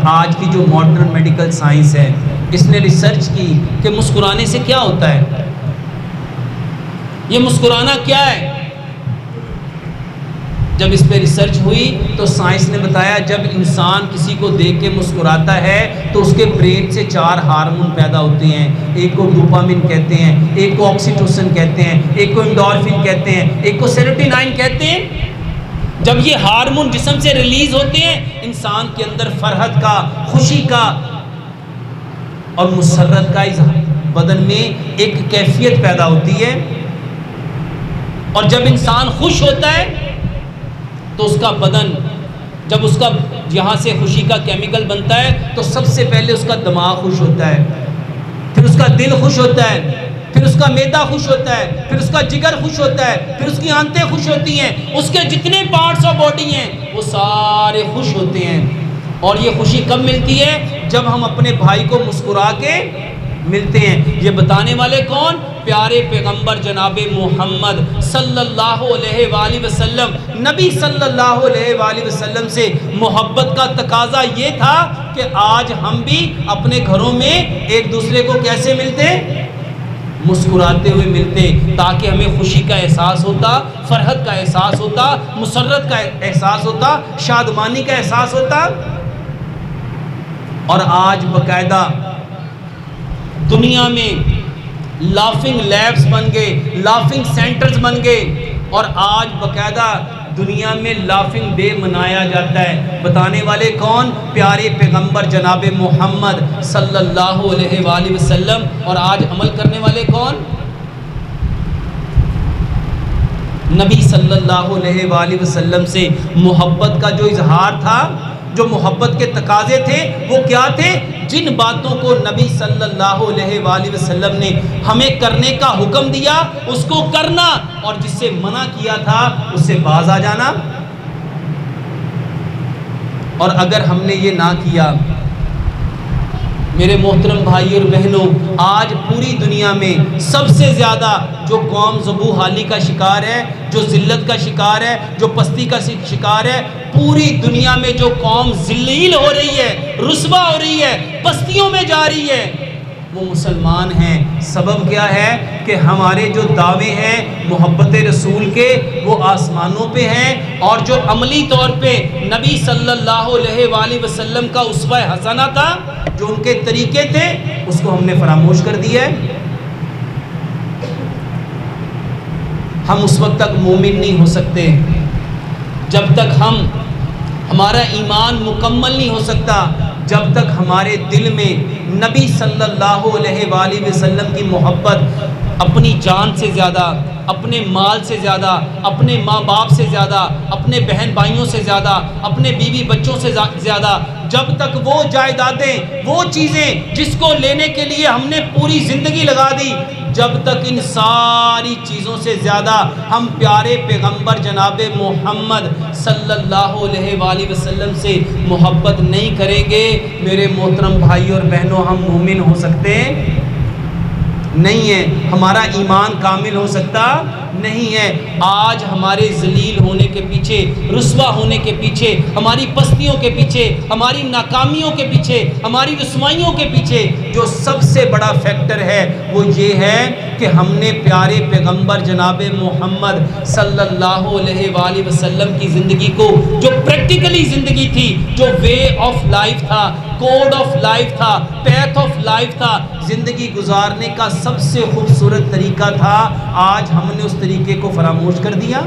آج کی جو ماڈرن میڈیکل سائنس ہے اس نے ریسرچ کی کہ مسکرانے سے کیا ہوتا ہے، یہ مسکرانا کیا ہے۔ جب اس پہ ریسرچ ہوئی تو سائنس نے بتایا جب انسان کسی کو دیکھ کے مسکراتا ہے تو اس کے برین سے 4 ہارمون پیدا ہوتے ہیں، ایک کو ڈوپامن کہتے ہیں، ایک کو آکسیٹوسن کہتے ہیں، ایک کو انڈورفن کہتے ہیں، ایک کو سیروٹونین کہتے ہیں۔ جب یہ ہارمون جسم سے ریلیز ہوتے ہیں انسان کے اندر فرحت کا، خوشی کا اور مسرت کا بدن میں ایک کیفیت پیدا ہوتی ہے، اور جب انسان خوش ہوتا ہے تو اس کا بدن، جب اس کا یہاں سے خوشی کا کیمیکل بنتا ہے تو سب سے پہلے اس کا دماغ خوش ہوتا ہے، پھر اس کا دل خوش ہوتا ہے، پھر اس کا معدہ خوش ہوتا ہے، پھر اس کا جگر خوش ہوتا ہے، پھر اس کی آنتیں خوش ہوتی ہیں، اس کے جتنے پارٹس آف باڈی ہیں وہ سارے خوش ہوتے ہیں۔ اور یہ خوشی کب ملتی ہے؟ جب ہم اپنے بھائی کو مسکرا کے ملتے ہیں۔ یہ بتانے والے کون؟ پیارے پیغمبر جناب محمد صلی اللہ علیہ وآلہ وسلم۔ نبی صلی اللہ علیہ وآلہ وسلم سے محبت کا تقاضا یہ تھا کہ آج ہم بھی اپنے گھروں میں ایک دوسرے کو کیسے ملتے؟ مسکراتے ہوئے ملتے، تاکہ ہمیں خوشی کا احساس ہوتا، فرحت کا احساس ہوتا، مسرت کا احساس ہوتا، شادمانی کا احساس ہوتا۔ اور آج باقاعدہ دنیا میں لافنگ لیبس بن گئے، لافنگ سینٹرز بن گئے، اور آج باقاعدہ دنیا میں لافنگ ڈے منایا جاتا ہے۔ بتانے والے کون؟ پیارے پیغمبر جناب محمد صلی اللہ علیہ وآلہ وسلم۔ اور آج عمل کرنے والے کون؟ نبی صلی اللہ علیہ وآلہ وسلم سے محبت کا جو اظہار تھا، جو محبت کے تقاضے تھے وہ کیا تھے؟ جن باتوں کو نبی صلی اللہ علیہ وآلہ وسلم نے ہمیں کرنے کا حکم دیا اس کو کرنا، اور جس سے منع کیا تھا اس سے باز آ جانا۔ اور اگر ہم نے یہ نہ کیا، میرے محترم بھائی اور بہنوں، آج پوری دنیا میں سب سے زیادہ جو قوم ذبح حالی کا شکار ہے، جو ذلت کا شکار ہے، جو پستی کا شکار ہے، پوری دنیا میں جو قوم ذلیل ہو رہی ہے، رسوا ہو رہی ہے، پستیوں میں جا رہی ہے، وہ مسلمان ہیں۔ سبب کیا ہے؟ کہ ہمارے جو دعوے ہیں محبت رسول کے وہ آسمانوں پہ ہیں، اور جو عملی طور پہ نبی صلی اللہ علیہ وآلہ وسلم کا اسوہ حسنہ تھا، جو ان کے طریقے تھے، اس کو ہم نے فراموش کر دیا ہے۔ ہم اس وقت تک مومن نہیں ہو سکتے جب تک ہمارا ایمان مکمل نہیں ہو سکتا، جب تک ہمارے دل میں نبی صلی اللہ علیہ وآلہ وسلم کی محبت اپنی جان سے زیادہ، اپنے مال سے زیادہ، اپنے ماں باپ سے زیادہ، اپنے بہن بھائیوں سے زیادہ، اپنے بیوی بچوں سے زیادہ، جب تک وہ جائیدادیں، وہ چیزیں جس کو لینے کے لیے ہم نے پوری زندگی لگا دی، جب تک ان ساری چیزوں سے زیادہ ہم پیارے پیغمبر جناب محمد صلی اللہ علیہ وآلہ وسلم سے محبت نہیں کریں گے، میرے محترم بھائی اور بہنوں، ہم مومن ہو سکتے نہیں ہے، ہمارا ایمان کامل ہو سکتا نہیں ہے۔ آج ہمارے ذلیل ہونے کے پیچھے، رسوا ہونے کے پیچھے، ہماری پستیوں کے پیچھے، ہماری ناکامیوں کے پیچھے، ہماری رسوائیوں کے پیچھے جو سب سے بڑا فیکٹر ہے وہ یہ ہے کہ ہم نے پیارے پیغمبر جناب محمد صلی اللہ علیہ وآلہ وسلم کی زندگی کو، جو پریکٹیکلی زندگی تھی، جو وے آف لائف تھا، کوڈ آف لائف تھا، پیتھ آف لائف تھا، زندگی گزارنے کا سب سے خوبصورت طریقہ تھا، آج ہم نے اس طریقے کو فراموش کر دیا۔